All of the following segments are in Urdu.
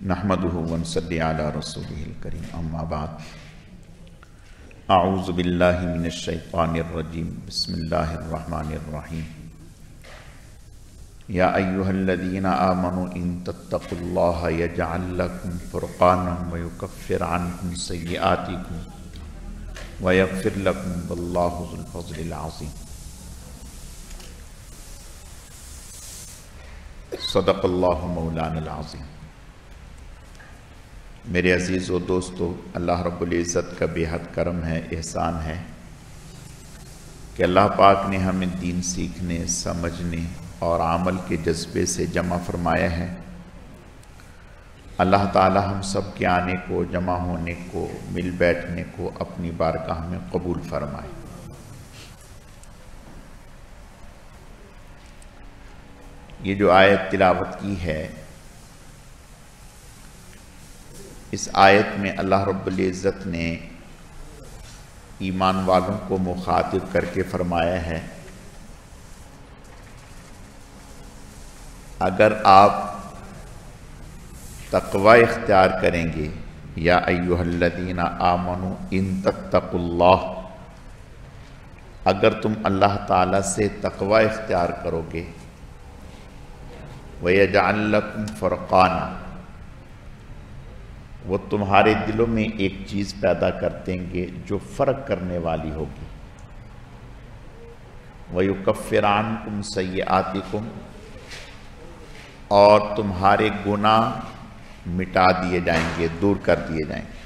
نحمده ونصلي على رسوله الكريم اما بعد اعوذ باللہ من الشیطان الرجیم بسم اللہ الرحمن الرحیم یا ایہا الذین آمنوا ان تتقوا اللہ یجعل لکم فرقانا ویکفر عنکم سیئاتکم ویغفر لکم واللہ ذو الفضل العظیم۔ صدق اللہ مولانا العظیم۔ میرے عزیز و دوستو، اللہ رب العزت کا بے حد کرم ہے، احسان ہے کہ اللہ پاک نے ہمیں دین سیکھنے، سمجھنے اور عمل کے جذبے سے جمع فرمایا ہے۔ اللہ تعالی ہم سب کے آنے کو، جمع ہونے کو، مل بیٹھنے کو اپنی بارگاہ میں قبول فرمائے۔ یہ جو آیت تلاوت کی ہے، اس آیت میں اللہ رب العزت نے ایمان والوں کو مخاطب کر کے فرمایا ہے، اگر آپ تقوی اختیار کریں گے، یا ایھا الذین آمنوا ان تتقوا اللہ، اگر تم اللہ تعالیٰ سے تقوی اختیار کرو گے، وَيَجْعَلْ لَكُمْ فُرْقَانًا، وہ تمہارے دلوں میں ایک چیز پیدا کر دیں گے جو فرق کرنے والی ہوگی، وَيُكَفِّرْ عَنْكُمْ سَيِّئَاتِكُمْ، اور تمہارے گناہ مٹا دیے جائیں گے، دور کر دیے جائیں گے،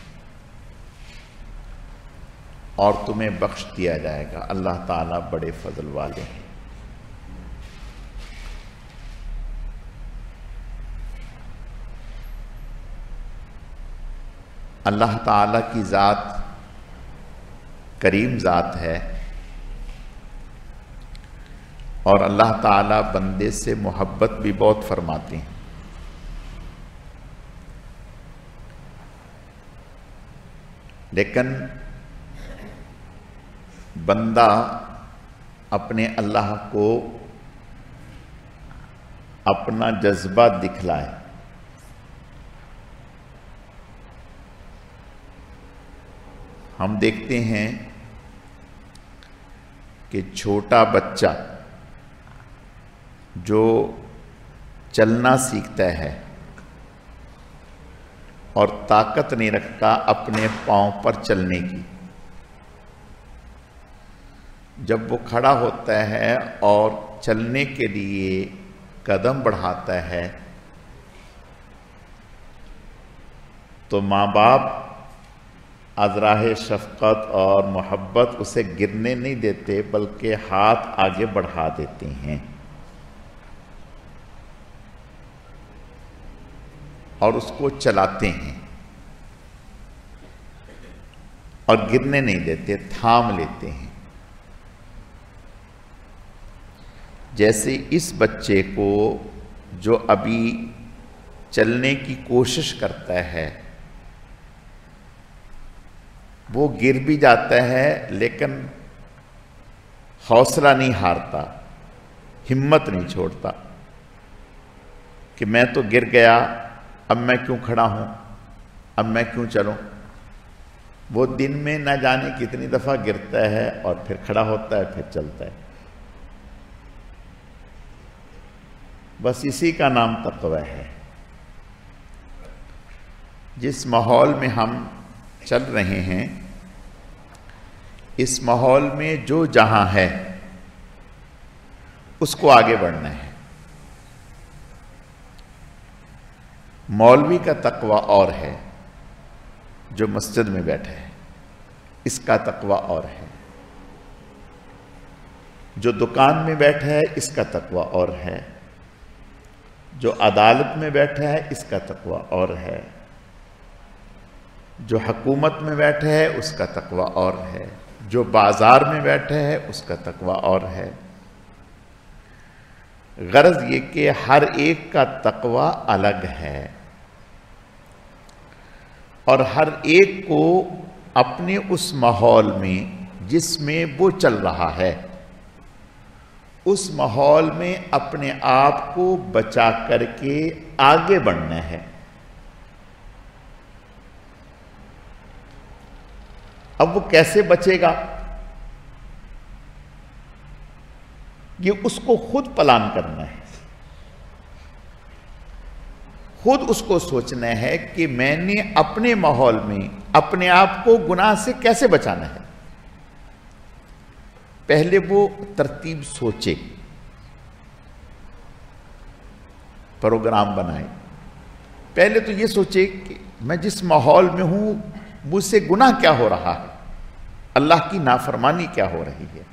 اور تمہیں بخش دیا جائے گا۔ اللہ تعالیٰ بڑے فضل والے ہیں۔ اللہ تعالیٰ کی ذات کریم ذات ہے، اور اللہ تعالیٰ بندے سے محبت بھی بہت فرماتے ہیں۔ لیکن بندہ اپنے اللہ کو اپنا جذبہ دکھلائے، ہم دیکھتے ہیں کہ چھوٹا بچہ جو چلنا سیکھتا ہے اور طاقت نہیں رکھتا اپنے پاؤں پر چلنے کی، جب وہ کھڑا ہوتا ہے اور چلنے کے لیے قدم بڑھاتا ہے تو ماں باپ از راہ شفقت اور محبت اسے گرنے نہیں دیتے، بلکہ ہاتھ آگے بڑھا دیتے ہیں اور اس کو چلاتے ہیں، اور گرنے نہیں دیتے، تھام لیتے ہیں۔ جیسے اس بچے کو جو ابھی چلنے کی کوشش کرتا ہے، وہ گر بھی جاتا ہے لیکن حوصلہ نہیں ہارتا، ہمت نہیں چھوڑتا کہ میں تو گر گیا، اب میں کیوں کھڑا ہوں، اب میں کیوں چلوں۔ وہ دن میں نہ جانے کتنی دفعہ گرتا ہے اور پھر کھڑا ہوتا ہے، پھر چلتا ہے۔ بس اسی کا نام تقوی ہے۔ جس ماحول میں ہم چل رہے ہیں، اس ماحول میں جو جہاں ہے اس کو آگے بڑھنا ہے۔ مولوی کا تقوی اور ہے، جو مسجد میں بیٹھا ہے اس کا تقوی اور ہے، جو دکان میں بیٹھا ہے اس کا تقوی اور ہے، جو عدالت میں بیٹھا ہے اس کا تقوی اور ہے، جو حکومت میں بیٹھا ہے اس کا تقوی اور ہے، جو بازار میں بیٹھا ہے اس کا تقوی اور ہے۔ غرض یہ کہ ہر ایک کا تقوی الگ ہے، اور ہر ایک کو اپنے اس ماحول میں جس میں وہ چل رہا ہے، اس ماحول میں اپنے آپ کو بچا کر کے آگے بڑھنا ہے۔ اب وہ کیسے بچے گا؟ یہ اس کو خود پلان کرنا ہے، خود اس کو سوچنا ہے کہ میں نے اپنے ماحول میں اپنے آپ کو گناہ سے کیسے بچانا ہے۔ پہلے وہ ترتیب سوچے، پروگرام بنائے۔ پہلے تو یہ سوچے کہ میں جس ماحول میں ہوں مجھ سے گناہ کیا ہو رہا ہے، اللہ کی نافرمانی کیا ہو رہی ہے۔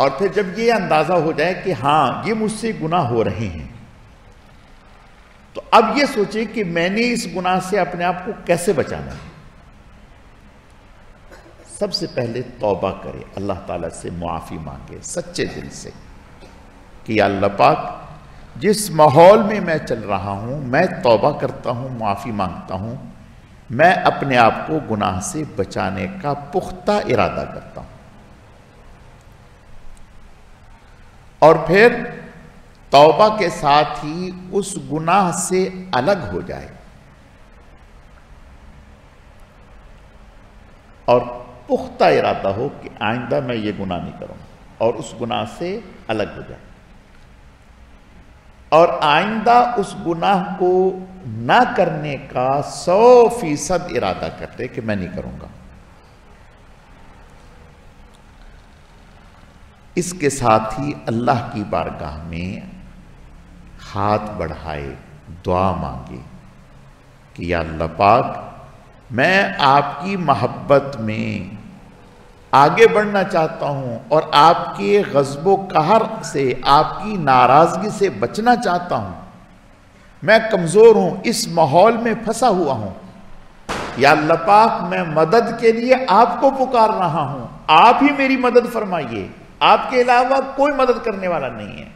اور پھر جب یہ اندازہ ہو جائے کہ ہاں یہ مجھ سے گناہ ہو رہے ہیں، تو اب یہ سوچے کہ میں نے اس گناہ سے اپنے آپ کو کیسے بچانا ہے۔ سب سے پہلے توبہ کرے، اللہ تعالیٰ سے معافی مانگے سچے دل سے کہ یا اللہ پاک جس ماحول میں میں چل رہا ہوں میں توبہ کرتا ہوں، معافی مانگتا ہوں، میں اپنے آپ کو گناہ سے بچانے کا پختہ ارادہ کرتا ہوں۔ اور پھر توبہ کے ساتھ ہی اس گناہ سے الگ ہو جائے اور پختہ ارادہ ہو کہ آئندہ میں یہ گناہ نہیں کروں، اور اس گناہ سے الگ ہو جائے، اور آئندہ اس گناہ کو نہ کرنے کا 100% ارادہ کرتے کہ میں نہیں کروں گا۔ اس کے ساتھ ہی اللہ کی بارگاہ میں ہاتھ بڑھائے، دعا مانگے کہ یا اللہ پاک میں آپ کی محبت میں آگے بڑھنا چاہتا ہوں اور آپ کے غضب و قہر سے، آپ کی ناراضگی سے بچنا چاہتا ہوں۔ میں کمزور ہوں، اس ماحول میں پھنسا ہوا ہوں، یا اللہ پاک میں مدد کے لیے آپ کو پکار رہا ہوں، آپ ہی میری مدد فرمائیے، آپ کے علاوہ کوئی مدد کرنے والا نہیں ہے۔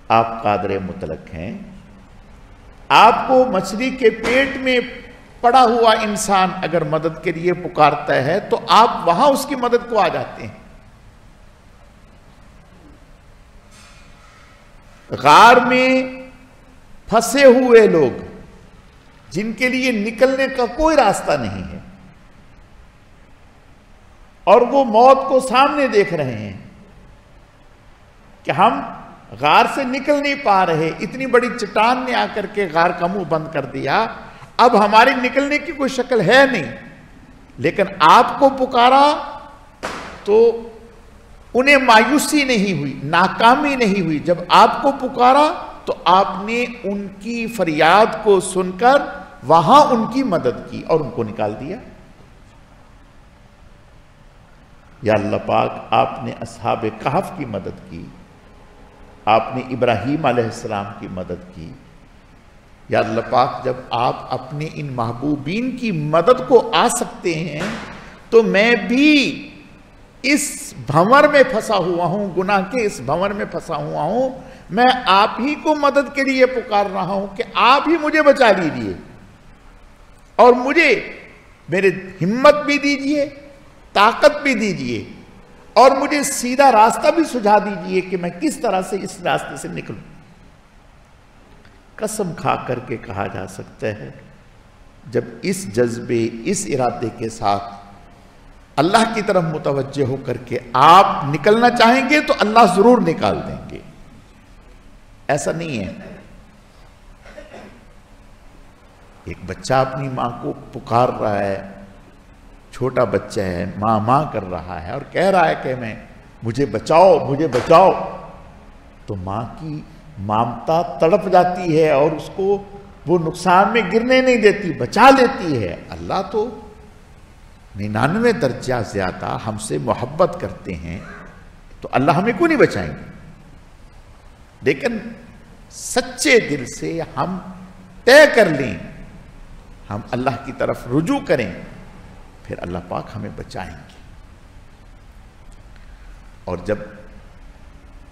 آپ قادر مطلق ہیں، آپ کو مچھلی کے پیٹ میں پڑا ہوا انسان اگر مدد کے لیے پکارتا ہے تو آپ وہاں اس کی مدد کو آ جاتے ہیں۔ غار میں پھنسے ہوئے لوگ جن کے لیے نکلنے کا کوئی راستہ نہیں ہے اور وہ موت کو سامنے دیکھ رہے ہیں کہ ہم غار سے نکل نہیں پا رہے، اتنی بڑی چٹان نے آ کر کے غار کا منہ بند کر دیا، اب ہماری نکلنے کی کوئی شکل ہے نہیں، لیکن آپ کو پکارا تو انہیں مایوسی نہیں ہوئی، ناکامی نہیں ہوئی۔ جب آپ کو پکارا تو آپ نے ان کی فریاد کو سن کر وہاں ان کی مدد کی اور ان کو نکال دیا۔ یا اللہ پاک آپ نے اصحاب کہف کی مدد کی، آپ نے ابراہیم علیہ السلام کی مدد کی۔ یا اللہ پاک جب آپ اپنے ان محبوبین کی مدد کو آ سکتے ہیں تو میں بھی اس بھنور میں پھنسا ہوا ہوں، گناہ کے اس بھنور میں پھنسا ہوا ہوں، میں آپ ہی کو مدد کے لیے پکار رہا ہوں کہ آپ ہی مجھے بچا لیجیے اور مجھے میرے ہمت بھی دیجیے، طاقت بھی دیجیے اور مجھے سیدھا راستہ بھی سجھا دیجیے کہ میں کس طرح سے اس راستے سے نکلوں۔ قسم کھا کر کے کہا جا سکتا ہے جب اس جذبے، اس ارادے کے ساتھ اللہ کی طرف متوجہ ہو کر کے آپ نکلنا چاہیں گے تو اللہ ضرور نکال دیں گے۔ ایسا نہیں ہے ایک بچہ اپنی ماں کو پکار رہا ہے، چھوٹا بچہ ہے، ماں ماں کر رہا ہے اور کہہ رہا ہے کہ میں مجھے بچاؤ مجھے بچاؤ، تو ماں کی مامتا تڑپ جاتی ہے اور اس کو وہ نقصان میں گرنے نہیں دیتی، بچا لیتی ہے۔ اللہ تو 99 درجہ زیادہ ہم سے محبت کرتے ہیں تو اللہ ہمیں کیوں نہیں بچائیں گے؟ لیکن سچے دل سے ہم طے کر لیں، ہم اللہ کی طرف رجوع کریں، پھر اللہ پاک ہمیں بچائیں گے۔ اور جب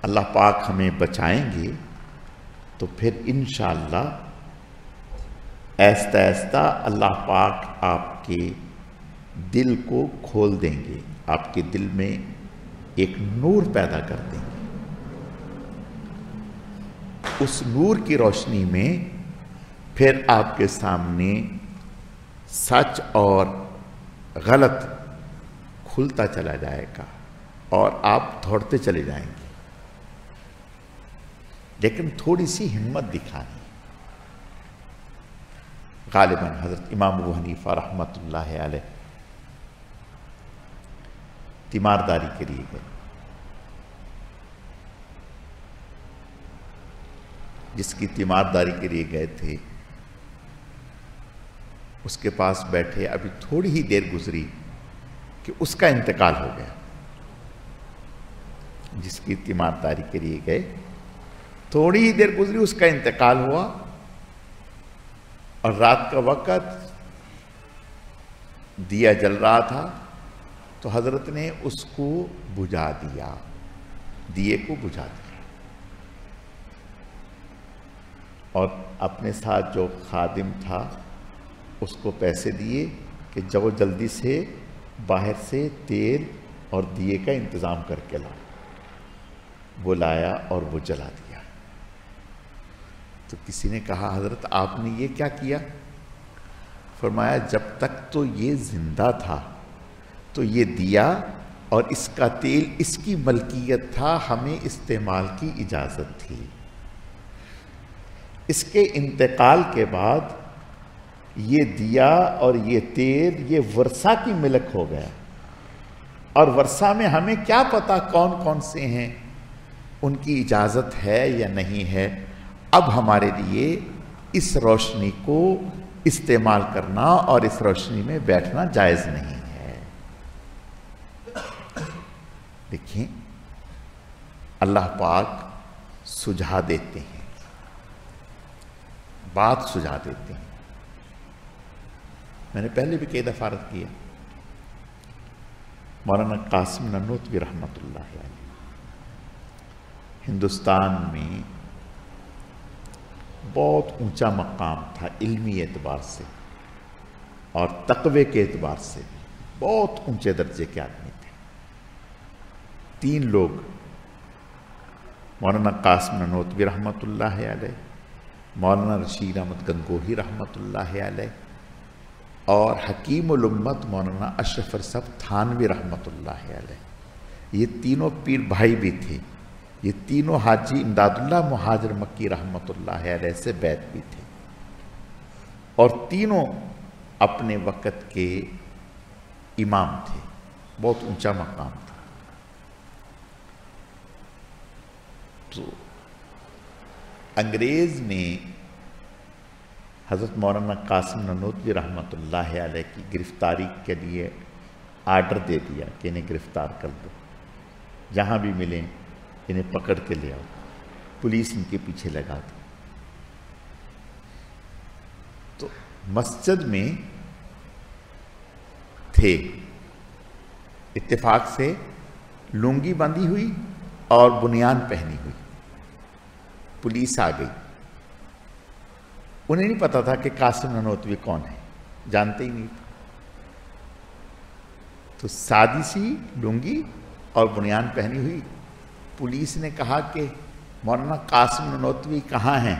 اللہ پاک ہمیں بچائیں گے تو پھر انشاءاللہ آہستہ آہستہ اللہ پاک آپ کے دل کو کھول دیں گے، آپ کے دل میں ایک نور پیدا کر دیں گے۔ اس نور کی روشنی میں پھر آپ کے سامنے سچ اور غلط کھلتا چلا جائے گا اور آپ دوڑتے چلے جائیں گے، لیکن تھوڑی سی ہمت دکھانی۔ غالباً حضرت امام ابو حنیفہ رحمۃ اللہ علیہ تیمارداری کے لیے گئے، جس کی تیمارداری کے لیے گئے تھے اس کے پاس بیٹھے، ابھی تھوڑی ہی دیر گزری کہ اس کا انتقال ہو گیا۔ جس کی تیمارداری کے لیے گئے تھوڑی ہی دیر گزری، اس کا انتقال ہوا، اور رات کا وقت دیا جل رہا تھا تو حضرت نے اس کو بجھا دیا، دیے کو بجھا دیا، اور اپنے ساتھ جو خادم تھا اس کو پیسے دیے کہ جب جلدی سے باہر سے تیل اور دیے کا انتظام کر کے لا۔ وہ لایا اور وہ جلا دیا۔ تو کسی نے کہا حضرت آپ نے یہ کیا کیا؟ فرمایا جب تک تو یہ زندہ تھا تو یہ دیا اور اس کا تیل اس کی ملکیت تھا، ہمیں استعمال کی اجازت تھی۔ اس کے انتقال کے بعد یہ دیا اور یہ تیل یہ ورثہ کی ملک ہو گیا، اور ورثہ میں ہمیں کیا پتا کون کون سے ہیں، ان کی اجازت ہے یا نہیں ہے۔ اب ہمارے لیے اس روشنی کو استعمال کرنا اور اس روشنی میں بیٹھنا جائز نہیں ہے۔ دیکھیں اللہ پاک سجھا دیتے ہیں، بات سجھا دیتے ہیں۔ میں نے پہلے بھی کئی دفعہ عرض کیا، مولانا قاسم نانوتوی رحمۃ اللہ علیہ ہندوستان میں بہت اونچا مقام تھا علمی اعتبار سے اور تقوی کے اعتبار سے بھی بہت اونچے درجے کے آدمی تھے۔ 3 لوگ، مولانا قاسم نانوتوی رحمۃ اللہ علیہ، مولانا رشید احمد گنگوہی رحمۃ اللہ علیہ، اور حکیم الامت مولانا اشرف ارشد تھانوی رحمۃ اللہ علیہ۔ یہ تینوں پیر بھائی بھی تھے، یہ تینوں حاجی امداد اللہ مہاجر مکی رحمۃ اللہ علیہ سے بیعت بھی تھے، اور تینوں اپنے وقت کے امام تھے، بہت اونچا مقام تھا۔ تو انگریز نے حضرت مولانا قاسم نانوتوی رحمۃ اللہ علیہ کی گرفتاری کے لیے آرڈر دے دیا کہ انہیں گرفتار کر دو، جہاں بھی ملیں انہیں پکڑ کے لے آؤ۔ پولیس ان کے پیچھے لگا دی۔ تو مسجد میں تھے، اتفاق سے لنگی بندھی ہوئی اور بنیان پہنی ہوئی، پولیس آ گئی۔ انہیں نہیں پتا تھا کہ قاسم نانوتوی کون ہے، جانتے ہی نہیں تھے۔ تو سادی سی لنگی اور بنیان پہنی ہوئی، پولیس نے کہا کہ مولانا قاسم نانوتوی کہاں ہیں؟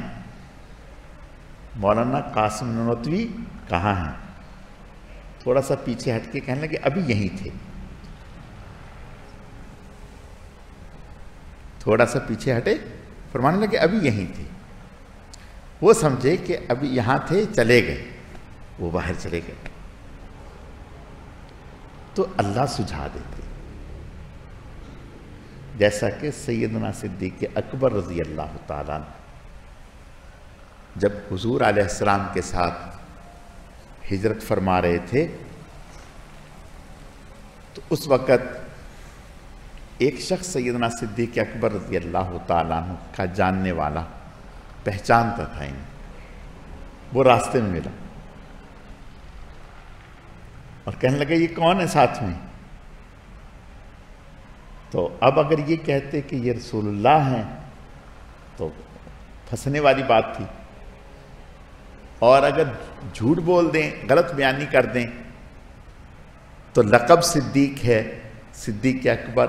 مولانا قاسم نانوتوی کہاں ہیں؟ تھوڑا سا پیچھے ہٹ کے کہنے لگے ابھی یہیں تھے۔ تھوڑا سا پیچھے ہٹے، فرمانے لگے ابھی یہیں تھے۔ وہ سمجھے کہ ابھی یہاں تھے، چلے گئے، وہ باہر چلے گئے۔ تو اللہ سجھا دیتے، جیسا کہ سیدنا صدیق اکبر رضی اللہ تعالیٰ جب حضور علیہ السلام کے ساتھ ہجرت فرما رہے تھے تو اس وقت ایک شخص سیدنا صدیق اکبر رضی اللہ تعالیٰ عنہ کا جاننے والا، پہچانتا تھا انہیں، وہ راستے میں ملا اور کہنے لگا یہ کون ہے ساتھ میں؟ تو اب اگر یہ کہتے کہ یہ رسول اللہ ہیں تو پھنسنے والی بات تھی، اور اگر جھوٹ بول دیں، غلط بیانی کر دیں تو لقب صدیق ہے، صدیق اکبر،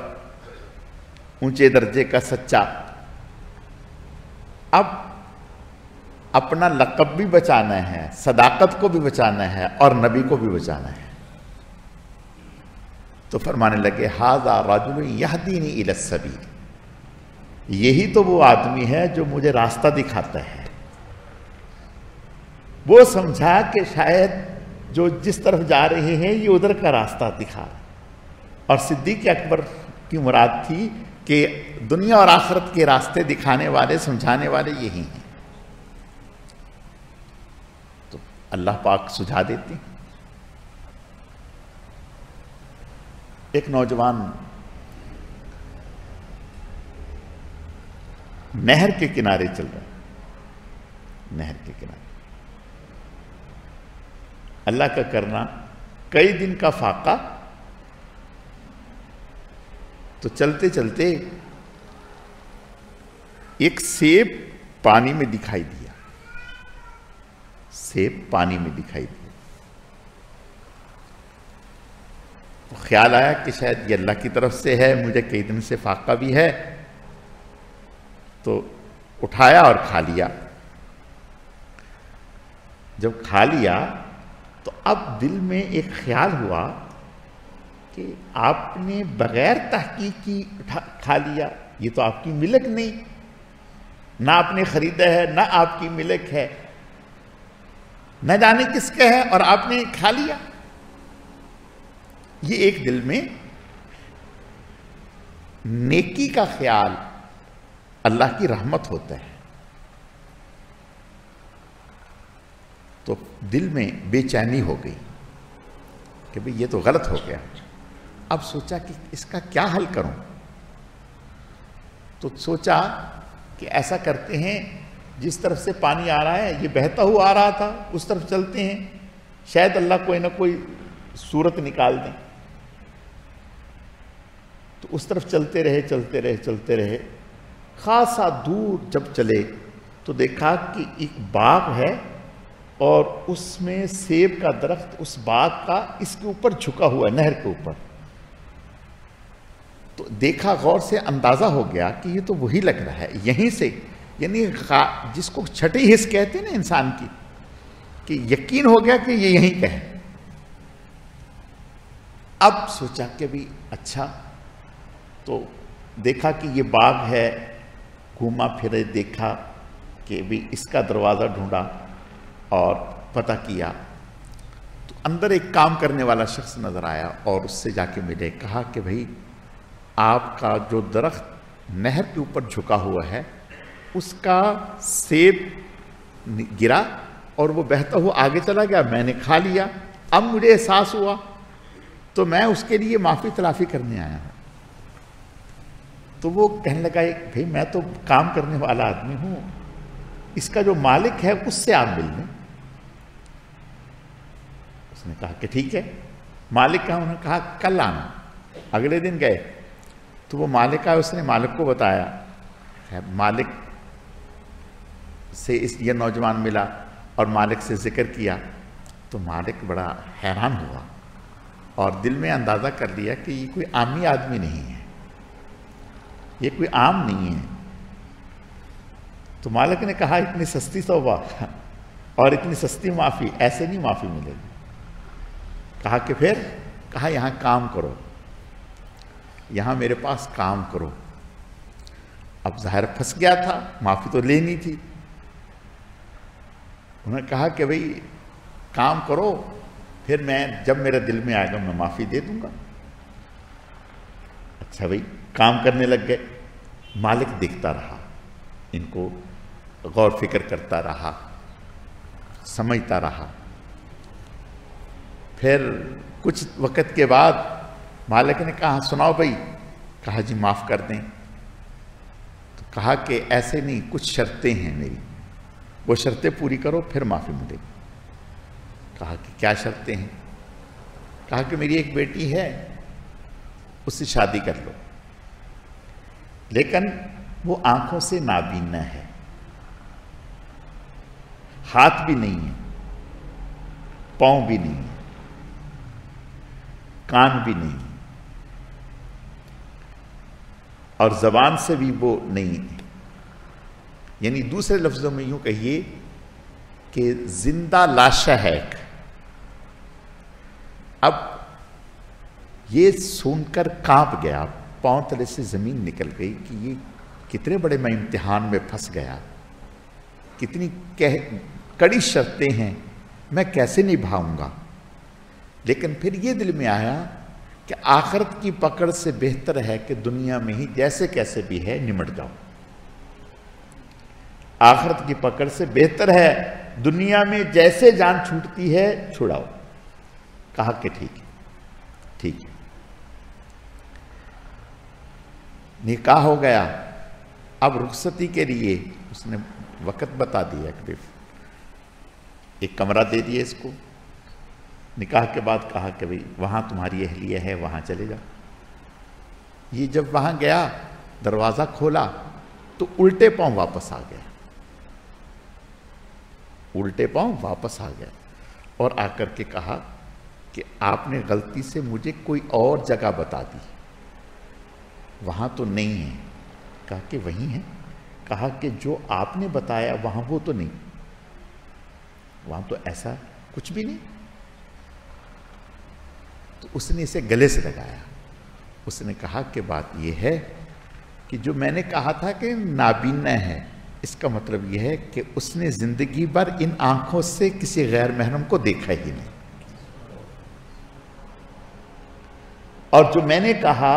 اونچے درجے کا سچا۔ اب اپنا لقب بھی بچانا ہے، صداقت کو بھی بچانا ہے، اور نبی کو بھی بچانا ہے۔ تو فرمانے لگے ھذا رجل یہدینی الی السبیل، یہی تو وہ آدمی ہے جو مجھے راستہ دکھاتا ہے۔ وہ سمجھا کہ شاید جو جس طرف جا رہے ہیں یہ ادھر کا راستہ دکھا رہا، اور صدیق اکبر کی مراد تھی کہ دنیا اور آخرت کے راستے دکھانے والے، سمجھانے والے یہی ہیں۔ تو اللہ پاک سجھا دیتے ہیں۔ ایک نوجوان نہر کے کنارے چل رہا ہے، نہر کے کنارے، اللہ کا کرنا کئی دن کا فاقہ، تو چلتے چلتے ایک سیب پانی میں دکھائی دیا، سیب پانی میں دکھائی دیا۔ تو خیال آیا کہ شاید یہ اللہ کی طرف سے ہے، مجھے کئی دن سے فاقہ بھی ہے، تو اٹھایا اور کھا لیا۔ جب کھا لیا تو اب دل میں ایک خیال ہوا کہ آپ نے بغیر تحقیق کی کھا لیا، یہ تو آپ کی ملک نہیں، نہ آپ نے خریدا ہے، نہ آپ کی ملک ہے، نہ جانے کس کا ہے، اور آپ نے کھا لیا۔ یہ ایک دل میں نیکی کا خیال اللہ کی رحمت ہوتا ہے، تو دل میں بے چینی ہو گئی کہ بھئی یہ تو غلط ہو گیا۔ اب سوچا کہ اس کا کیا حل کروں، تو سوچا کہ ایسا کرتے ہیں، جس طرف سے پانی آ رہا ہے یہ بہتا ہوا آ رہا تھا، اس طرف چلتے ہیں، شاید اللہ کوئی نہ کوئی صورت نکال دیں۔ تو اس طرف چلتے رہے چلتے رہے چلتے رہے، خاصا دور جب چلے تو دیکھا کہ ایک باغ ہے، اور اس میں سیب کا درخت اس باغ کا اس کے اوپر جھکا ہوا ہے، نہر کے اوپر۔ تو دیکھا، غور سے اندازہ ہو گیا کہ یہ تو وہی لگ رہا ہے، یہیں سے، یعنی جس کو چھٹی حس کہتے ہیں نا انسان کی، کہ یقین ہو گیا کہ یہ یہیں کا ہے۔ اب سوچا کہ بھی اچھا، تو دیکھا کہ یہ باغ ہے، گھوما پھرے دیکھا کہ بھی اس کا دروازہ ڈھونڈا اور پتہ کیا، تو اندر ایک کام کرنے والا شخص نظر آیا، اور اس سے جا کے ملے، کہا کہ بھائی آپ کا جو درخت نہر کے اوپر جھکا ہوا ہے اس کا سیب گرا اور وہ بہتا ہوا آگے چلا گیا، میں نے کھا لیا، اب مجھے احساس ہوا تو میں اس کے لیے معافی تلافی کرنے آیا ہوں۔ تو وہ کہنے لگا بھائی میں تو کام کرنے والا آدمی ہوں، اس کا جو مالک ہے اس سے آپ مل لیں۔ اس نے کہا کہ ٹھیک ہے۔ مالک کا انہوں نے کہا کل آنا۔ اگلے دن گئے تو وہ مالک آیا، اس نے مالک کو بتایا، مالک سے یہ نوجوان ملا اور مالک سے ذکر کیا، تو مالک بڑا حیران ہوا اور دل میں اندازہ کر لیا کہ یہ کوئی عامی آدمی نہیں ہے، یہ کوئی عام نہیں ہے۔ تو مالک نے کہا اتنی سستی توبہ اور اتنی سستی معافی ایسے نہیں معافی ملے گی۔ کہا کہ پھر؟ کہا یہاں کام کرو، یہاں میرے پاس کام کرو۔ اب ظاہر پھنس گیا تھا، معافی تو لینی تھی۔ انہوں نے کہا کہ بھئی کام کرو، پھر میں جب میرے دل میں آئے گا میں معافی دے دوں گا۔ اچھا بھئی، کام کرنے لگ گئے۔ مالک دیکھتا رہا، ان کو غور فکر کرتا رہا، سمجھتا رہا۔ پھر کچھ وقت کے بعد مالک نے کہا سناؤ بھائی، کہا جی معاف کر دیں۔ تو کہا کہ ایسے نہیں، کچھ شرطیں ہیں میری، وہ شرطیں پوری کرو پھر معافی ملے گی۔ کہا کہ کیا شرطیں ہیں؟ کہا کہ میری ایک بیٹی ہے، اس سے شادی کر لو، لیکن وہ آنکھوں سے نابینا ہے، ہاتھ بھی نہیں ہے، پاؤں بھی نہیں ہے، کان بھی نہیں ہے، اور زبان سے بھی وہ نہیں ہے۔ یعنی دوسرے لفظوں میں یوں کہیے کہ زندہ لاشا ہے ایک. اب یہ سن کر کانپ گیا, پاؤں تلے سے زمین نکل گئی کہ یہ کتنے بڑے میں امتحان میں پھنس گیا, کتنی کڑی شرطیں ہیں, میں کیسے نبھاؤں گا. لیکن پھر یہ دل میں آیا کہ آخرت کی پکڑ سے بہتر ہے کہ دنیا میں ہی جیسے کیسے بھی ہے نمٹ جاؤ. آخرت کی پکڑ سے بہتر ہے دنیا میں جیسے جان چھوٹتی ہے چھڑاؤ. کہا کہ ٹھیک ہے, ٹھیک ہے. نکاح ہو گیا. اب رخصتی کے لیے اس نے وقت بتا دیا کہ ایک کمرہ دے دیا اس کو. نکاح کے بعد کہا کہ بھئی وہاں تمہاری اہلیہ ہے, وہاں چلے جاؤ. یہ جب وہاں گیا دروازہ کھولا تو الٹے پاؤں واپس آ گیا, الٹے پاؤں واپس آ گیا اور آ کر کے کہا کہ آپ نے غلطی سے مجھے کوئی اور جگہ بتا دی, وہاں تو نہیں ہے. کہا کہ وہیں ہے. کہا کہ جو آپ نے بتایا وہاں وہ تو نہیں, وہاں تو ایسا کچھ بھی نہیں. تو اس نے اسے گلے سے لگایا. اس نے کہا کہ بات یہ ہے کہ جو میں نے کہا تھا کہ نابینا ہے, اس کا مطلب یہ ہے کہ اس نے زندگی بھر ان آنکھوں سے کسی غیر محرم کو دیکھا ہی نہیں. اور جو میں نے کہا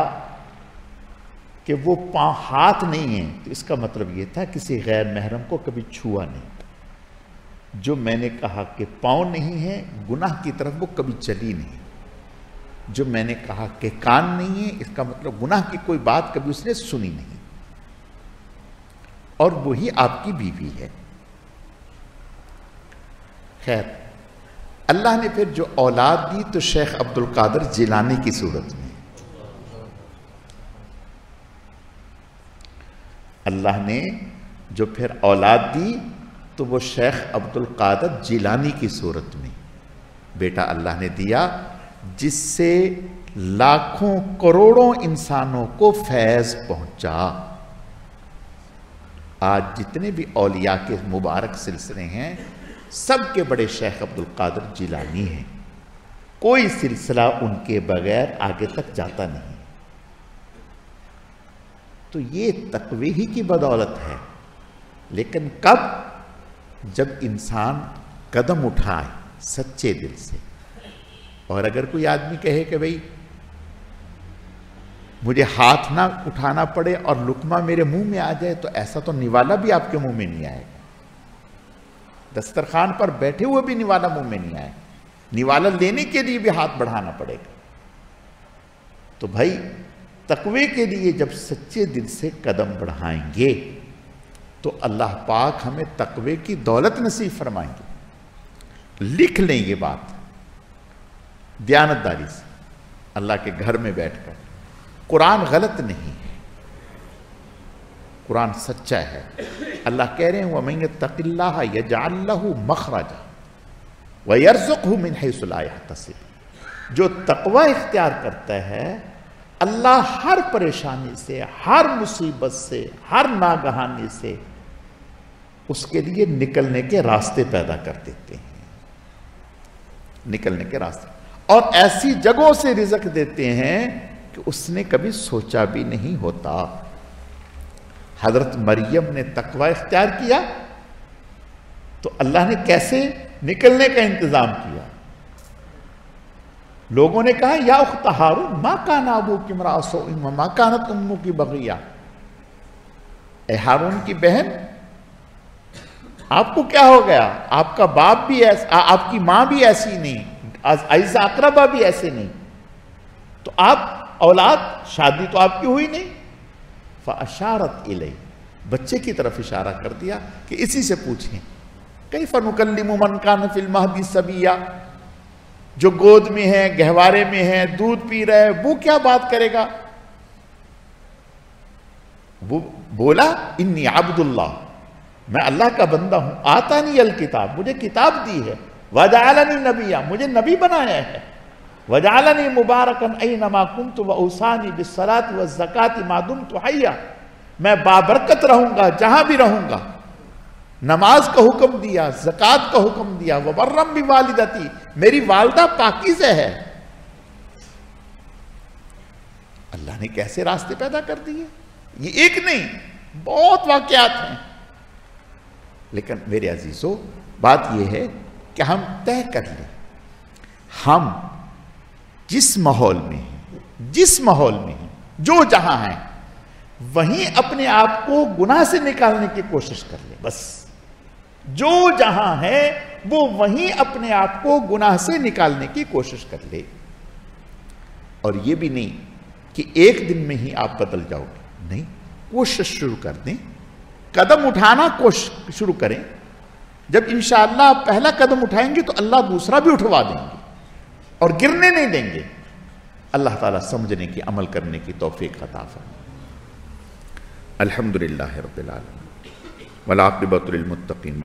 کہ وہ پاؤں ہاتھ نہیں ہیں, تو اس کا مطلب یہ تھا کسی غیر محرم کو کبھی چھوا نہیں. جو میں نے کہا کہ پاؤں نہیں ہیں, گناہ کی طرف وہ کبھی چلی نہیں. جو میں نے کہا کہ کان نہیں ہے, اس کا مطلب گناہ کی کوئی بات کبھی اس نے سنی نہیں. اور وہی آپ کی بیوی ہے. خیر, اللہ نے پھر جو اولاد دی تو شیخ عبد القادر جیلانی کی صورت میں. اللہ نے جو پھر اولاد دی تو وہ شیخ عبد القادر جیلانی کی صورت میں بیٹا اللہ نے دیا, جس سے لاکھوں کروڑوں انسانوں کو فیض پہنچا. آج جتنے بھی اولیاء کے مبارک سلسلے ہیں سب کے بڑے شیخ عبد القادر جیلانی ہیں. کوئی سلسلہ ان کے بغیر آگے تک جاتا نہیں. تو یہ تقوی ہی کی بدولت ہے. لیکن کب؟ جب انسان قدم اٹھائے سچے دل سے. اور اگر کوئی آدمی کہے کہ بھئی مجھے ہاتھ نہ اٹھانا پڑے اور لقمہ میرے منہ میں آ جائے, تو ایسا تو نوالا بھی آپ کے منہ میں نہیں آئے گا. دسترخوان پر بیٹھے ہوئے بھی نوالا منہ میں نہیں آئے. نوالا لینے کے لیے بھی ہاتھ بڑھانا پڑے گا. تو بھائی تقوی کے لیے جب سچے دل سے قدم بڑھائیں گے تو اللہ پاک ہمیں تقوی کی دولت نصیب فرمائیں گے. لکھ لیں یہ بات دیانتداری سے, اللہ کے گھر میں بیٹھ کر. قرآن غلط نہیں ہے, قرآن سچا ہے. اللہ کہہ رہے ہیں وَمَن يَتَّقِ اللَّهَ يَجْعَلْ لَهُ مَخْرَجًا وَيَرْزُقْهُ مِنْ حَيْثُ لَا يَحْتَسِبُ. جو تقوی اختیار کرتا ہے اللہ ہر پریشانی سے, ہر مصیبت سے, ہر ناگہانی سے اس کے لیے نکلنے کے راستے پیدا کر دیتے ہیں. نکلنے کے راستے, اور ایسی جگہوں سے رزق دیتے ہیں کہ اس نے کبھی سوچا بھی نہیں ہوتا. حضرت مریم نے تقوی اختیار کیا تو اللہ نے کیسے نکلنے کا انتظام کیا. لوگوں نے کہا یا اخت ہارون ما کان ابوک امرأ سوء وما کانت امک بغیہ. اے ہارون کی بہن, آپ کو کیا ہو گیا؟ آپ کا باپ بھی ایسا, آپ کی ماں بھی ایسی نہیں, عزیزہ اقربا بھی ایسے نہیں, تو آپ اولاد شادی تو آپ کی ہوئی نہیں. فاشارت الیہ, بچے کی طرف اشارہ کر دیا کہ اسی سے پوچھیں. کیف نکلم من کان فی المہد صبیا, جو گود میں ہے, گہوارے میں ہے, دودھ پی رہا ہے, وہ کیا بات کرے گا؟ وہ بولا انی عبد اللہ, میں اللہ کا بندہ ہوں. آتانی الکتاب, مجھے کتاب دی ہے. وجعلنی نبیا, مجھے نبی بنایا ہے. وجعلنی مبارکا اینما کنت واوصانی بالصلاۃ والزکاۃ ما دمت حیا, میں بابرکت رہوں گا جہاں بھی رہوں گا. نماز کا حکم دیا، زکوٰۃ کا حکم دیا، وبرم بوالدتی، میری والدہ پاکیزہ ہے. اللہ نے کیسے راستے پیدا کر دیے، یہ ایک نہیں بہت واقعات ہیں. لیکن میرے عزیزو بات یہ ہے کہ ہم طے کر لیں، ہم جس ماحول میں ہیں جو جہاں ہیں وہیں اپنے آپ کو گناہ سے نکالنے کی کوشش کر لیں. بس جو جہاں ہے وہ وہیں اپنے آپ کو گناہ سے نکالنے کی کوشش کر لے. اور یہ بھی نہیں کہ ایک دن میں ہی آپ بدل جاؤ گے، نہیں، کوشش شروع کر دیں، قدم اٹھانا کوشش شروع کریں. جب انشاءاللہ آپ پہلا قدم اٹھائیں گے تو اللہ دوسرا بھی اٹھوا دیں گے اور گرنے نہیں دیں گے. اللہ تعالیٰ سمجھنے کی، عمل کرنے کی توفیق عطا فرمائے. الحمدللہ رب العالمین والعاقبۃ للمتقین.